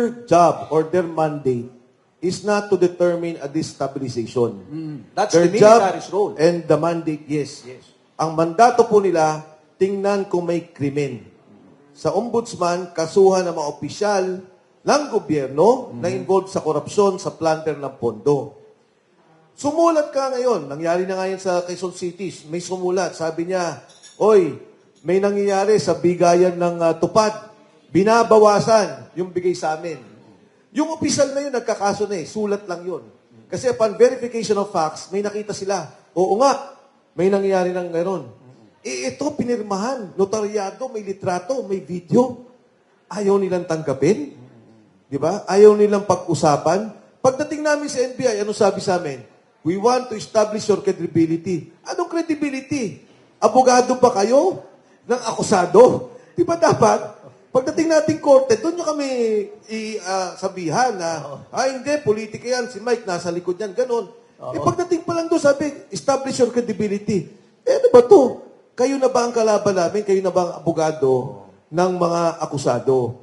their job or their mandate is not to determine a destabilization. That's Their the job military's role. and the mandate, yes. Ang mandato po nila, tingnan kung may krimen. Sa ombudsman, kasuhan ng mga opisyal ng gobyerno na involved sa korupsyon, sa planter ng pondo. Sumulat ka ngayon. Nangyari na ngayon sa Quezon City. May sumulat. Sabi niya, oy, may nangyayari sa bigayan ng tupad. Binabawasan yung bigay sa amin. Yung opisyal na yun, nagkakaso na eh. Sulat lang yun. Kasi upon verification of facts, may nakita sila. Oo nga, may nangyayari ng gano'n. Ito, pinirmahan. Notaryado, may litrato, may video. Ayaw nilang tanggapin. Di ba? Ayaw nilang pag-usapan. Pagdating namin sa NBI, ano sabi sa amin? We want to establish your credibility. Anong credibility? Abogado ba kayo ng akusado? Di ba dapat? Pagdating natin korte, doon nyo kami sabihan na, hindi, politika yan, si Mike nasa likod yan, ganun. Pagdating pa lang doon, sabi, establish your credibility. Ano ba to? Kayo na ba ang kalaban namin? Kayo na ba ang abogado ng mga akusado?